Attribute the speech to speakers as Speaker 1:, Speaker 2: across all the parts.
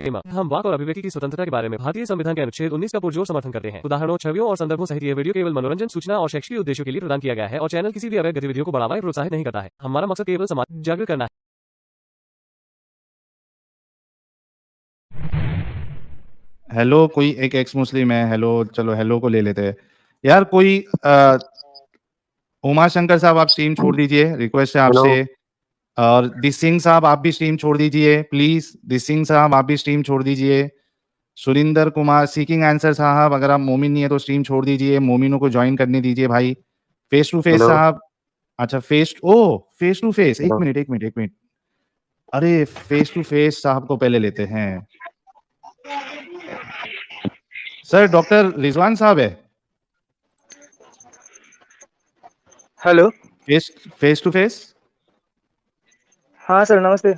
Speaker 1: Disclaimer, हम वाक और अभिव्यक्ति की स्वतंत्रता के बारे में भारतीय संविधान के अनुच्छेद 19 का पुरजोर समर्थन करते हैं। उदाहरणों, छवियों और संदर्भों सहित ये वीडियो केवल मनोरंजन, सूचना और शैक्षिक उद्देश्यों के लिए प्रदान किया गया है और चैनल किसी भी अवैध गतिविधियों को बढ़ावा या प्रोत्साहित नहीं करता है। हमारा मकसद केवल समाज जागृत करना है।
Speaker 2: हेलो, कोई एक एक्स मुस्लिम है। हेलो, चलो हेलो को ले लेते हैं यार। कोई उमा शंकर साहब, आप स्ट्रीम छोड़ दीजिए, रिक्वेस्ट है आपसे। और दिस सिंह साहब, आप भी स्ट्रीम छोड़ दीजिए प्लीज। दिस सिंह साहब, आप भी स्ट्रीम छोड़ दीजिए। सुरिंदर कुमार सीकिंग आंसर साहब, अगर आप मोमिन नहीं है तो स्ट्रीम छोड़ दीजिए, मोमिनों को ज्वाइन करने दीजिए भाई। फेस टू फेस साहब, अच्छा फेस टू फेस, एक मिनट। अरे फेस टू फेस साहब को पहले लेते हैं। सर, डॉक्टर रिजवान साहब है।
Speaker 3: Hello,
Speaker 2: face to face.
Speaker 3: हाँ सर, नमस्ते।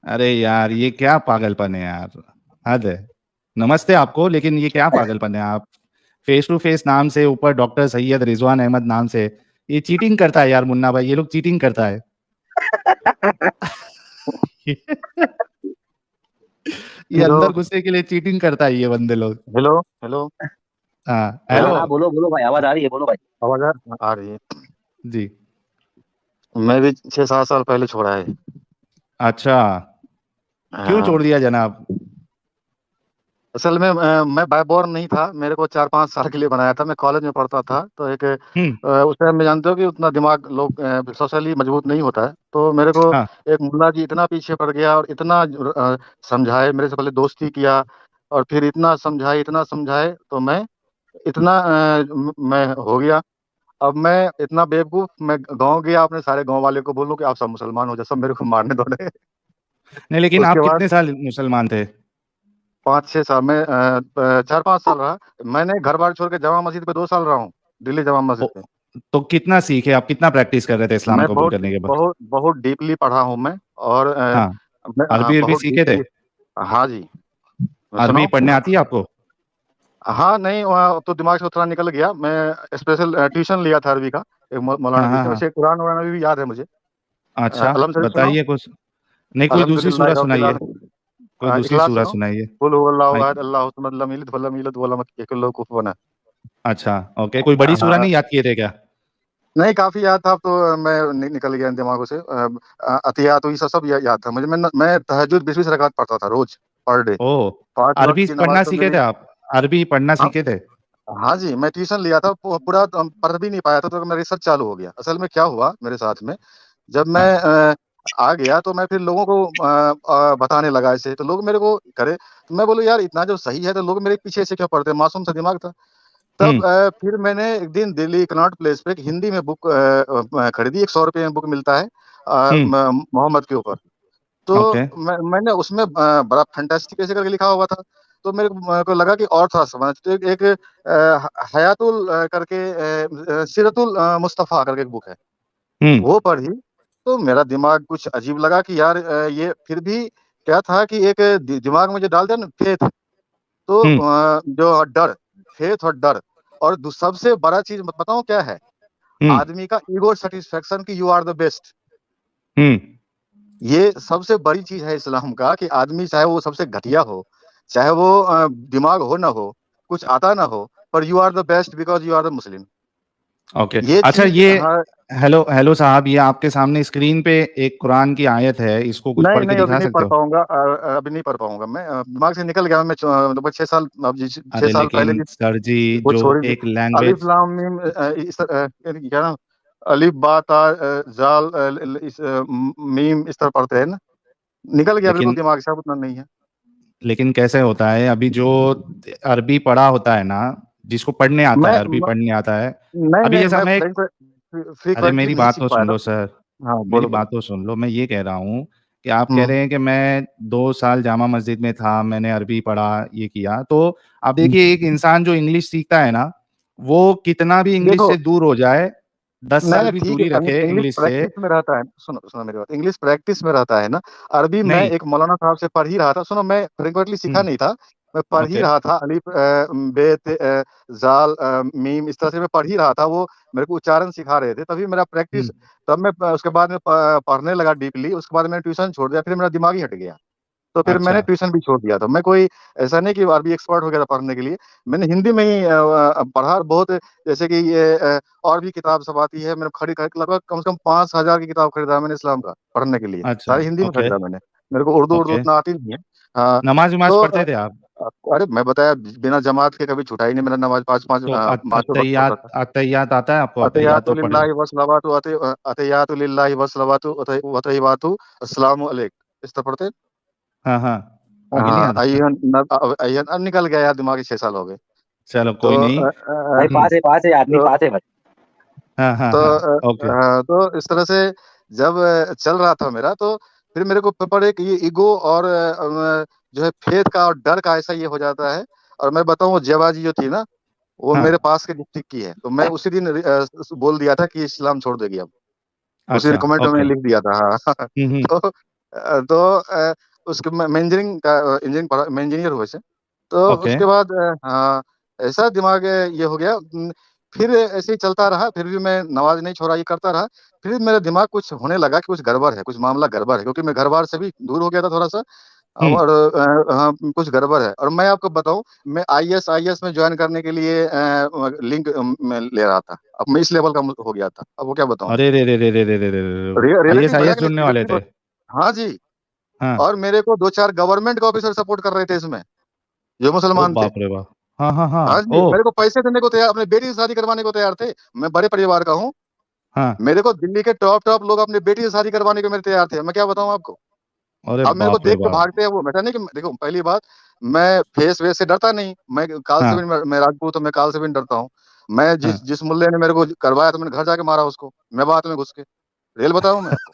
Speaker 2: अरे यार, ये क्या पागलपन है यार, हद है। नमस्ते आपको, लेकिन ये क्या पागलपन है। आप फेस टू फेस नाम से ऊपर डॉक्टर सैयद रिजवान अहमद नाम से, ये चीटिंग करता है यार मुन्ना भाई, ये लोग चीटिंग करता है। ये अंदर घुसने के लिए चीटिंग करता है ये बंदे लोग।
Speaker 4: Hello hello.
Speaker 2: हाँ
Speaker 4: हेलो।
Speaker 2: हेलो।
Speaker 5: बोलो बोलो भाई, आवाज आ रही है, बोलो भाई।
Speaker 4: आवाज आ रही है
Speaker 2: जी।
Speaker 4: मैं भी 6-7 साल पहले छोड़ा है।
Speaker 2: अच्छा, क्यों छोड़ दिया जनाब?
Speaker 4: असल में मैं बाय बॉर्न नहीं था, मेरे को 4-5 साल के लिए बनाया था। मैं कॉलेज में पढ़ता था तो एक उस टाइम में जानते हो कि उतना दिमाग लोग सोशली मजबूत नहीं होता है। तो मेरे को
Speaker 2: हाँ।
Speaker 4: एक मुल्ला जी इतना पीछे पड़ गया और इतना समझाए, मेरे से पहले दोस्ती किया और फिर इतना समझाए तो मैं इतना मैं हो गया। अब मैं इतना बेवकूफ, मैं गांव गया, अपने सारे गांव वाले को बोलूं कि आप सब मुसलमान हो जाए, सब मेरे को मारने दौड़े।
Speaker 2: नहीं, लेकिन
Speaker 4: उसके
Speaker 2: आप
Speaker 4: बाद
Speaker 2: कितने साल मुसलमान थे?
Speaker 4: 5-6 साल में 4-5 साल रहा। मैंने घर बार छोड़ के जामा मस्जिद पे 2 साल रहा हूँ, दिल्ली जामा मस्जिद पे।
Speaker 2: तो कितना सीखे आप, कितना प्रैक्टिस कर रहे थे इस्लाम
Speaker 4: मैं
Speaker 2: कबूल
Speaker 4: बहुत
Speaker 2: करने के बाद?
Speaker 4: बहुत बहुत डीपली पढ़ा हूँ मैं। और
Speaker 2: हाँ, अरबी
Speaker 4: बहुत
Speaker 2: सीखे थे?
Speaker 4: डीपली। हाँ जी।
Speaker 2: अरबी
Speaker 4: सुनाओ।
Speaker 2: पढ़ने आती है आपको?
Speaker 4: हाँ नहीं, वहाँ तो दिमाग से थोड़ा निकल गया। मैं स्पेशल ट्यूशन लिया था अरबी का, एक मौलाना
Speaker 2: हाँ
Speaker 4: जी
Speaker 2: हाँ
Speaker 4: से।
Speaker 2: हाँ।
Speaker 4: वैसे कुरान वुरान भी याद है मुझे।
Speaker 2: अच्छा,
Speaker 4: अलम शरीफ सुनाओ।
Speaker 2: बताइए कुछ। नहीं, कोई दूसरी
Speaker 4: अल्हम्दुलिल्लाह
Speaker 2: सूरह
Speaker 4: रब्बिल
Speaker 2: सुनाइए,
Speaker 4: आलमीन।
Speaker 2: कोई दूसरी
Speaker 4: इखलास
Speaker 2: सूरह
Speaker 4: सुनाओ।
Speaker 2: सुनाइए
Speaker 4: कुल हुवल्लाहु
Speaker 2: भाई।
Speaker 4: अहद अल्लाहु समद लम यलिद वलम यूलद वलम यकुल लहु कुफुवन अहद।
Speaker 2: अच्छा, ओके, कोई बड़ी सूरह
Speaker 4: हाँ
Speaker 2: नहीं याद किए थे क्या?
Speaker 4: नहीं, काफी याद था। अब तो मैं निकल गया इन दिमागों से। अतियात हुई, सब सब याद था मुझे। मैं तहज्जुद 20-20 रकात पढ़ता था रोज, पर डे।
Speaker 2: ओ,
Speaker 4: 5 वक्त
Speaker 2: अरबी
Speaker 4: की नमाज
Speaker 2: पढ़ना
Speaker 4: तो
Speaker 2: सीखे
Speaker 4: मेरी।
Speaker 2: थे आप? अरबी पढ़ना
Speaker 4: हाँ।
Speaker 2: सीखे थे?
Speaker 4: हाँ जी, मैं ट्यूशन लिया था, पूरा पढ़ भी नहीं पाया था, तो मेरा रिसर्च चालू हो गया। असल में क्या हुआ मेरे साथ में, जब मैं
Speaker 2: हाँ।
Speaker 4: आ गया तो मैं फिर लोगों को बताने लगा ऐसे, तो लोग मेरे को करे। तो मैं बोलूँ यार, इतना जो सही है तो लोग मेरे पीछे से क्यों पढ़ते हैं, मासूम सा दिमाग था। तब फिर मैंने एक दिन दिल्ली कनॉट प्लेस पे एक हिंदी में बुक खरीदी। 100 रुपये में बुक मिलता है मोहम्मद के ऊपर। तो
Speaker 2: ओके।
Speaker 4: मैंने उसमें बड़ा फैंटास्टिक ऐसे करके लिखा हुआ था। तो मेरे को लगा कि और थोड़ा समझ, तो एक हयातुल करके सीरतुल मुस्तफ़ा करके एक बुक है, वो पढ़ी। तो मेरा दिमाग कुछ अजीब लगा कि यार ये फिर भी क्या था कि एक दिमाग में जो डाल दिया ना, फेथ। तो जो डर, फेथ और डर। और सबसे बड़ा चीज बताऊं क्या है, आदमी का ईगो सेटिस्फेक्शन की यू आर द बेस्ट। ये सबसे बड़ी चीज है इस्लाम का, कि आदमी चाहे वो सबसे घटिया हो, चाहे वो दिमाग हो ना हो, कुछ आता ना हो, पर you are the best because you are the Muslim.
Speaker 2: Okay,
Speaker 4: ये
Speaker 2: अच्छा,
Speaker 4: चीज।
Speaker 2: ये
Speaker 4: हाँ।
Speaker 2: हेलो हेलो साहब, ये आपके सामने स्क्रीन पे एक कुरान की आयत है, इसको कुछ
Speaker 4: नहीं
Speaker 2: पढ़ के
Speaker 4: नहीं, अभी
Speaker 2: दिखा
Speaker 4: नहीं
Speaker 2: सकते
Speaker 4: पढ़
Speaker 2: हो?
Speaker 4: पाऊंगा। अभी नहीं पढ़ पाऊंगा मैं, दिमाग से निकल गया। मैं 6 साल, अब 6
Speaker 2: अरे
Speaker 4: साल पहले
Speaker 2: लेकिन
Speaker 4: की
Speaker 2: सर जी,
Speaker 4: वो
Speaker 2: जो
Speaker 4: छोड़ी थी।
Speaker 2: एक
Speaker 4: अलिफ
Speaker 2: लैंग्वेज।
Speaker 4: लाम मीम, क्या ना, अलिफ बा ता जाल, मीम, इस तरह पढ़ते हैं ना। निकल गया बिल्कुल
Speaker 2: लेकिन
Speaker 4: दिमाग से, अब उतना नहीं है।
Speaker 2: लेकिन कैसे होता है, अभी जो अरबी पढ़ा होता है ना, जिसको पढ़ने आता है,
Speaker 4: मैं
Speaker 2: अरबी पढ़ने आता है।
Speaker 4: नहीं
Speaker 2: अभी
Speaker 4: नहीं,
Speaker 2: जैसा
Speaker 4: मैं
Speaker 2: मैं, अरे
Speaker 4: फ्रीक्वेंटली
Speaker 2: मेरी
Speaker 4: नहीं
Speaker 2: बात
Speaker 4: सीख
Speaker 2: तो
Speaker 4: पाया
Speaker 2: सुन
Speaker 4: था।
Speaker 2: लो सर,
Speaker 4: हाँ,
Speaker 2: मेरी
Speaker 4: बोलो बोलो।
Speaker 2: बात तो सुन लो। मैं ये कह रहा हूँ कि आप कह
Speaker 4: हम्म
Speaker 2: रहे हैं कि मैं 2 साल जामा मस्जिद में था, मैंने अरबी पढ़ा, ये किया। तो आप
Speaker 4: हम्म।
Speaker 2: देखिए, एक इंसान जो इंग्लिश सीखता है ना, वो कितना भी इंग्लिश
Speaker 4: देखो,
Speaker 2: से दूर हो जाए, 10 साल
Speaker 4: नहीं
Speaker 2: भी
Speaker 4: ठीक है,
Speaker 2: दूरी रखे
Speaker 4: इंग्लिश
Speaker 2: इंग्लिश से।
Speaker 4: प्रैक्टिस में रहता है। सुनो सुनो मेरी बात, इंग्लिश प्रैक्टिस में रहता है ना। अरबी मैं
Speaker 2: नहीं।
Speaker 4: एक मौलाना साहब से पढ़ ही रहा था। सुनो, मैं फ्रिक्वेंटली सीखा नहीं था, मैं पढ़ ही
Speaker 2: ओके।
Speaker 4: रहा था। अलिफ बे जाल मीम, इस तरह से मैं पढ़ ही रहा था। वो मेरे को उच्चारण सिखा रहे थे, तभी मेरा प्रैक्टिस। तब मैं उसके बाद में पढ़ने लगा डीपली। उसके बाद मैंने ट्यूशन छोड़ दिया, फिर मेरा दिमाग ही हट गया। तो फिर मैंने
Speaker 2: अच्छा
Speaker 4: ट्यूशन भी छोड़ दिया था। मैं कोई ऐसा नहीं कि अरबी एक्सपर्ट हो गया था पढ़ने के लिए, मैंने हिंदी में ही पढ़ा बहुत। जैसे कि ये और भी किताब सब आती है, मैंने खरीद लगभग कम से कम 5,000 की किताब खरीदा मैंने इस्लाम का पढ़ने के लिए,
Speaker 2: अच्छा
Speaker 4: सारी हिंदी में
Speaker 2: ओके
Speaker 4: खरीदा मैंने। मेरे को उर्दू उर्दू
Speaker 2: ओके
Speaker 4: उतना आती नहीं है। हाँ,
Speaker 2: नमाज वमाज
Speaker 4: तो
Speaker 2: पढ़ते थे आप?
Speaker 4: अरे मैं बताया बिना जमात के कभी छुटा ही नहीं मेरा नमाज, पाँच पाँच
Speaker 2: तो
Speaker 4: पाँचों वक्त पढ़ता था।
Speaker 2: अतहियात आता है आपको? अतहियात
Speaker 4: अतहियातु
Speaker 2: तो पढ़े।
Speaker 4: लिल्लाहि वस्सलावातु अतहियातु लिल्लाहि वस्सलावातु वतहिबातु अस्सलामु अलैक, इस तरह पढ़ते।
Speaker 2: हाँ हाँ आगे नहीं
Speaker 4: हाँ,
Speaker 2: आता?
Speaker 4: अय्यन अब निकल गया यार, दिमाग 6 साल हो गए।
Speaker 2: चलो
Speaker 4: तो
Speaker 2: कोई नहीं।
Speaker 5: भाई पास है आदमी,
Speaker 4: तो
Speaker 5: पास है भाई।
Speaker 2: हाँ हाँ
Speaker 4: तो
Speaker 2: हाँ ओके
Speaker 4: तो इस तरह से जब चल रहा था मेरा, तो फिर मेरे को पर एक ये ईगो और जो है फेथ का और डर का ऐसा ये हो जाता है। और मैं बताऊं, वो जेबाजी जो थी ना, वो
Speaker 2: हाँ
Speaker 4: मेरे पास के डिस्ट्रिक्ट की है, तो मैं उसी दिन बोल दिया था कि इस्लाम छोड़ देगी अब। उसी
Speaker 2: अच्छा
Speaker 4: रिकमेंड में
Speaker 2: ओके
Speaker 4: लिख दिया था। हाँ।
Speaker 2: हम्म।
Speaker 4: तो उसके मैं इंजीनियरिंग का इंजीनियरिंग पढ़ा, मैं इंजीनियर हुए से। तो
Speaker 2: ओके
Speaker 4: उसके बाद हाँ, ऐसा दिमाग ये हो गया। फिर ऐसे ही चलता रहा, फिर भी मैं नमाज नहीं छोड़ा, ये करता रहा। फिर मेरा दिमाग कुछ होने लगा कि कुछ गड़बड़ है, कुछ मामला गड़बड़ है, क्योंकि मैं घर बार से भी दूर हो गया था थोड़ा सा।
Speaker 2: हम्म
Speaker 4: और हाँ, कुछ गड़बड़ है। और मैं आपको बताऊं, मैं आईएएस में ज्वाइन करने के लिए लिंक मैं ले रहा था। अब मैं इस लेवल का हो गया था, अब वो क्या बताऊं।
Speaker 2: अरे रे रे रे रे रे रे रे
Speaker 4: रियलिटी
Speaker 2: आईएएस
Speaker 4: मजाक नहीं,
Speaker 2: जुड़ने वाले थे?
Speaker 4: हाँ जी।
Speaker 2: हाँ
Speaker 4: और मेरे को 2-4 गवर्नमेंट का ऑफिसर सपोर्ट कर रहे थे इसमें, जो
Speaker 2: ओ
Speaker 4: मुसलमान थे।
Speaker 2: बाप रे बाप हाँ हाँ हाँ
Speaker 4: हाँ जी,
Speaker 2: ओ
Speaker 4: मेरे को पैसे देने को तैयार, अपने बेटी की शादी करवाने को तैयार थे। मैं बड़े परिवार का हूँ।
Speaker 2: हाँ
Speaker 4: मेरे को दिल्ली के टॉप टॉप लोग अपनी बेटी की शादी करवाने को मेरे तैयार थे। मैं क्या बताऊं आपको।
Speaker 2: अरे
Speaker 4: अब मेरे को
Speaker 2: बाप रे
Speaker 4: देख के
Speaker 2: बाप
Speaker 4: भागते हैं वो। मैं नहीं कि देखो, पहली बात, मैं फेस वेस से डरता नहीं। मैं काल से भी,
Speaker 2: हाँ
Speaker 4: मैं राजपूत हूं, मैं काल से भी नहीं डरता हूँ। मैं
Speaker 2: हाँ
Speaker 4: जिस मुल्ले ने मेरे को करवाया था, मैंने घर जाके मारा उसको, मैं बात में घुस के। रियल बताऊं मैं आपको,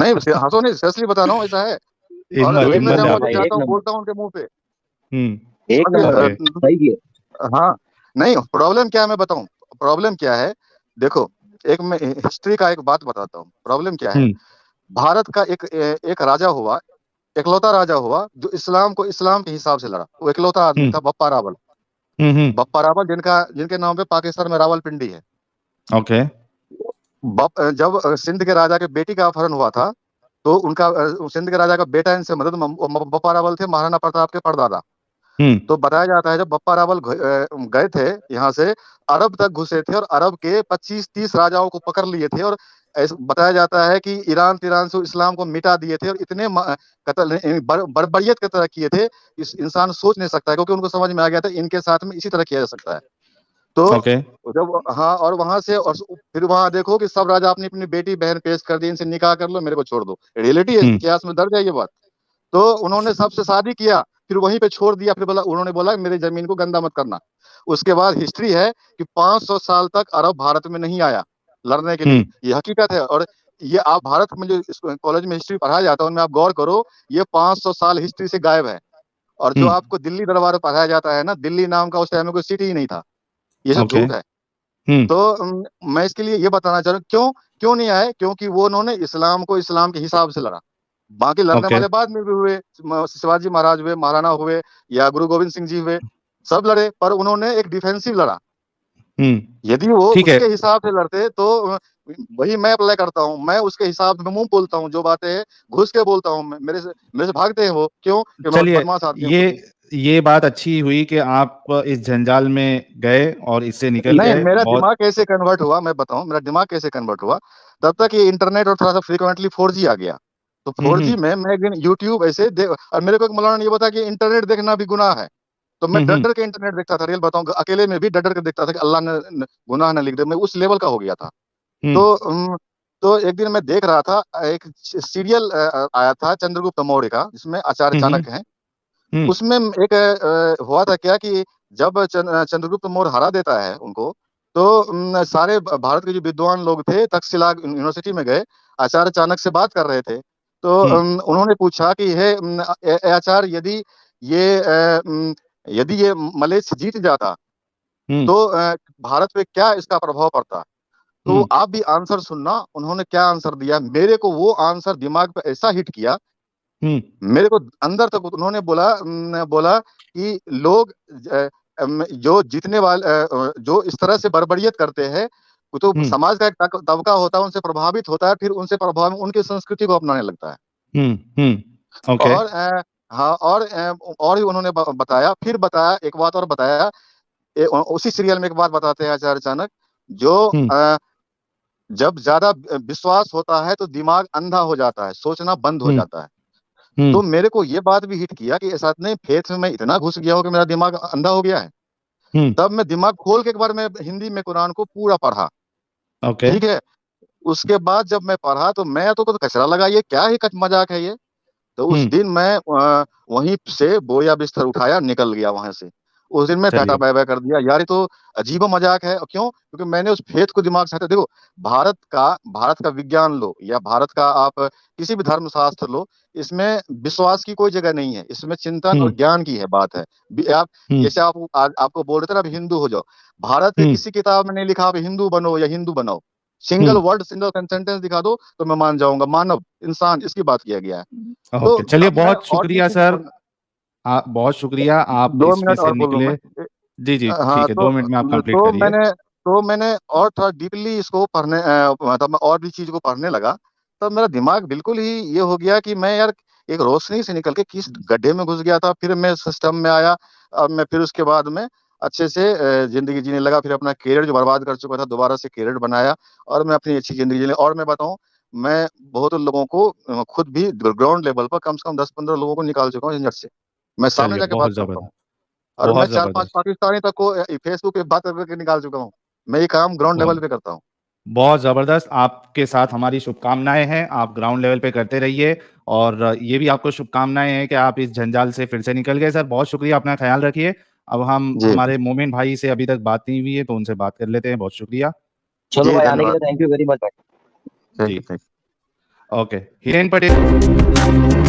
Speaker 4: नहीं हंसो नहीं, सीरियसली बता रहा हूँ, ऐसा है। और
Speaker 2: हिम्मत
Speaker 5: एक
Speaker 4: अभी मैं
Speaker 2: हिम्मत है
Speaker 5: नंबर
Speaker 4: जाऊंगा तो
Speaker 5: भाई,
Speaker 2: आपकी।
Speaker 5: एक
Speaker 4: जाता हूँ,
Speaker 5: नंबर,
Speaker 4: बोलता हूँ उनके मुंह पे।
Speaker 5: एक नंबर भाई,
Speaker 2: ओके
Speaker 5: सही किए।
Speaker 4: हाँ, नहीं प्रॉब्लम क्या है मैं बताऊं। प्रॉब्लम क्या है, देखो, एक मैं हिस्ट्री का एक बात बताता हूँ। प्रॉब्लम क्या है,
Speaker 2: हम्म
Speaker 4: भारत का एक राजा हुआ, इकलौता राजा हुआ जो इस्लाम को इस्लाम के हिसाब से लड़ा। वो इकलौता आदमी
Speaker 2: हम्म
Speaker 4: था, बप्पा रावल। बप्पा रावल, जिनके नाम पे पाकिस्तान में रावलपिंडी है।
Speaker 2: ओके
Speaker 4: जब सिंध के राजा के बेटी का अपहरण हुआ था, तो उनका सिंध के राजा का बेटा इनसे मदद, बप्पा रावल थे महाराणा प्रताप के परदादा।
Speaker 2: हम्म
Speaker 4: तो बताया जाता है जब बप्पा रावल गए थे यहाँ से, अरब तक घुसे थे और अरब के 25-30 राजाओं को पकड़ लिए थे। और ऐसा बताया जाता है कि ईरान से इस्लाम को मिटा दिए थे, और इतने कत्ल बर्बरियत की तरह किए थे, इस इंसान सोच नहीं सकता है, क्योंकि उनको समझ में आ गया था इनके साथ में इसी तरह किया जा सकता है। तो
Speaker 2: ओके
Speaker 4: जब हाँ, और वहां से, और फिर वहां देखो कि सब राजा अपनी अपनी बेटी बहन पेश कर दी, इनसे निकाह कर लो, मेरे को छोड़ दो। रियलिटी है,
Speaker 2: हम्म
Speaker 4: इतिहास में दर्ज है ये बात। तो उन्होंने सबसे शादी किया, फिर वहीं पे छोड़ दिया। फिर बोला, उन्होंने बोला मेरी जमीन को गंदा मत करना। उसके बाद हिस्ट्री है कि 500 साल तक अरब भारत में नहीं आया लड़ने के लिए,
Speaker 2: हम्म
Speaker 4: ये हकीकत है। और ये आप भारत में जो कॉलेज में हिस्ट्री पढ़ाया जाता है, उनमें आप गौर करो, ये 500 साल हिस्ट्री से गायब है। और जो
Speaker 2: हम्म
Speaker 4: आपको दिल्ली दरबार में पढ़ाया जाता है ना, दिल्ली नाम का उस टाइम में कोई सिटी ही नहीं था। ये सब
Speaker 2: ओके
Speaker 4: झूठ है।
Speaker 2: हम्म
Speaker 4: तो मैं इसके लिए ये बताना चाह रहा हूँ, क्यों क्यों नहीं आए, क्योंकि वो उन्होंने इस्लाम को इस्लाम के हिसाब से लड़ा। बाकी लड़ने
Speaker 2: ओके
Speaker 4: वाले बाद में भी हुए, शिवाजी महाराज हुए, महाराणा हुए, या गुरु गोविंद सिंह जी हुए, सब लड़े, पर उन्होंने एक डिफेंसिव लड़ा।
Speaker 2: हम्म
Speaker 4: यदि वो
Speaker 2: ठीक है
Speaker 4: उसके हिसाब से लड़ते तो वही मैं अप्लाई करता हूँ। मैं उसके हिसाब से मुंह बोलता हूँ, जो बातें हैं घुस के बोलता हूँ। मेरे से भागते हैं वो, क्यों कि मैं
Speaker 2: चलिए
Speaker 4: बदमाश आदमी हूँ
Speaker 2: ये
Speaker 4: खुद ही।
Speaker 2: ये बात अच्छी हुई कि आप इस जंजाल में गए और इससे निकल
Speaker 4: नहीं,
Speaker 2: गए
Speaker 4: मेरा
Speaker 2: बहुत
Speaker 4: दिमाग कैसे कन्वर्ट हुआ मैं बताऊं, मेरा दिमाग कैसे कन्वर्ट हुआ। तब तक ये इंटरनेट और थोड़ा सा फ्रीक्वेंटली 4G आ गया। तो 4G में मैं एक दिन यूट्यूब ऐसे देख, और मेरे को एक मौलाना ने ये बताया कि इंटरनेट देखना भी गुनाह है। तो मैं डर
Speaker 2: हम्म
Speaker 4: डर के इंटरनेट देखता था, रियल बताऊं, अकेले में भी डर डर के देखता था कि अल्लाह ने गुनाह न लिख दे। मैं उस लेवल का हो गया था।
Speaker 2: हम्म
Speaker 4: तो तो एक दिन मैं देख रहा था, एक सीरियल आया था चंद्रगुप्त मौर्य का, जिसमें आचार्य
Speaker 2: हम्म
Speaker 4: चाणक्य हैं।
Speaker 2: हम्म
Speaker 4: उसमें एक हुआ था क्या कि जब चंद्रगुप्त मौर्य हरा देता है उनको, तो सारे भारत के जो विद्वान लोग थे तक्षशिला यूनिवर्सिटी में गए, आचार्य चाणक्य से बात कर रहे थे। तो
Speaker 2: हम्म
Speaker 4: उन्होंने पूछा कि हे आचार्य, ये यदि ये मलेच्छ जीत जाता,
Speaker 2: हम्म
Speaker 4: तो भारत पे क्या इसका प्रभाव पड़ता। तो
Speaker 2: हम्म
Speaker 4: आप भी आंसर सुनना, उन्होंने क्या आंसर दिया। मेरे को वो आंसर दिमाग पे ऐसा हिट किया,
Speaker 2: हम्म
Speaker 4: मेरे को अंदर तक। उन्होंने बोला कि लोग जो जीतने वाले जो इस तरह से बर्बरियत करते हैं, वो तो
Speaker 2: हम्म
Speaker 4: समाज का एक तबका होता है, उनसे प्रभावित होता है, फिर उनसे प्रभाव में उनकी संस्कृति को अपनाने लगता है।
Speaker 2: हम्म हम्म ओके
Speaker 4: और हाँ और भी उन्होंने बताया, फिर बताया एक बात और बताया, उसी सीरियल में एक बात बताते हैं आचार्य चाणक्य, जो जब ज्यादा विश्वास होता है तो दिमाग अंधा हो जाता है, सोचना बंद हो जाता है। तो मेरे को ये बात भी हिट किया कि ऐसा नहीं फेथ में मैं इतना घुस गया हूँ कि मेरा दिमाग अंधा हो गया है। तब मैं दिमाग खोल के एक बार मैं हिंदी में कुरान को पूरा पढ़ा।
Speaker 2: ओके
Speaker 4: ठीक है, उसके बाद जब मैं पढ़ा तो मैं तो कचरा लगा, ये क्या ही मजाक है ये। तो उस दिन मैं वहीं से बोया बिस्तर उठाया, निकल गया वहां से। उस दिन मैं टाटा बाय बाय कर दिया, यार ये तो अजीब मजाक है। क्यों? क्योंकि मैंने उस फेथ को दिमाग से हटा। देखो, भारत का विज्ञान लो या भारत का आप किसी भी धर्म शास्त्र लो, इसमें विश्वास की कोई जगह नहीं है, इसमें चिंतन और ज्ञान की है बात है। आप जैसे आपको बोल रहे थे ना, अभी हिंदू हो जाओ, भारत के किसी किताब में नहीं लिखा आप हिंदू बनो या हिंदू बनाओ। सिंगल वर्ड, सिंगल सेंटेंस दिखा दो तो मैं मान जाऊंगा। मानव, इंसान, इसकी बात किया गया है।
Speaker 2: ओके, चलिए बहुत
Speaker 4: और
Speaker 2: शुक्रिया सर, आप बहुत शुक्रिया, आप
Speaker 4: 2
Speaker 2: इसमें
Speaker 4: मिनट
Speaker 2: से
Speaker 4: और बोल लूं
Speaker 2: निकले।
Speaker 4: मैं।
Speaker 2: जी जी
Speaker 4: हाँ,
Speaker 2: ठीक है, 2 मिनट में आप कंप्लीट
Speaker 4: तो
Speaker 2: करिए।
Speaker 4: मैंने और थोड़ा डीपली इसको पढ़ने, मतलब मैं और भी चीज को पढ़ने लगा, तब मेरा दिमाग बिल्कुल ही ये हो गया कि मैं यार एक रोशनी से निकल के किस गड्ढे में घुस गया था। फिर मैं सिस्टम में आया, और मैं फिर उसके बाद में अच्छे से जिंदगी जीने लगा। फिर अपना करियर जो बर्बाद कर चुका था, दोबारा से करियर बनाया, और मैं अपनी अच्छी जिंदगी जीने। और मैं बताऊं, मैं बहुत लोगों को खुद भी ग्राउंड लेवल पर कम से कम 10-15 लोगों को निकाल चुका हूँ झंझट से। मैं सामने
Speaker 2: चलिए
Speaker 4: जाके बात
Speaker 2: बहुत
Speaker 4: करता हूँ,
Speaker 2: जबरदस्त,
Speaker 4: और मैं
Speaker 2: बहुत
Speaker 4: 4-5
Speaker 2: जबरदस्त,
Speaker 4: पाकिस्तानी तक को फेसबुक पे बात करके निकाल चुका हूँ। मैं ये काम ग्राउंड लेवल
Speaker 2: बहुत
Speaker 4: पे करता हूँ।
Speaker 2: बहुत जबरदस्त। आपके साथ हमारी शुभकामनाएं हैं, आप ग्राउंड लेवल पे करते रहिए, और ये भी आपको शुभकामनाएं हैं कि आप इस जंजाल से फिर से निकल गए। सर बहुत शुक्रिया, अपना ख्याल रखिए। अब हम
Speaker 4: जी
Speaker 2: हमारे मोमिन भाई से अभी तक बात नहीं हुई है, तो उनसे बात कर लेते हैं। बहुत शुक्रिया
Speaker 5: चलो
Speaker 4: जी,
Speaker 5: भाई, आने के
Speaker 4: धन्यवाद।
Speaker 5: लिए थैंक यू वेरी मच भाई।
Speaker 4: थैंक
Speaker 2: जी।
Speaker 4: You, thank you.
Speaker 2: Okay, Hiren Patel.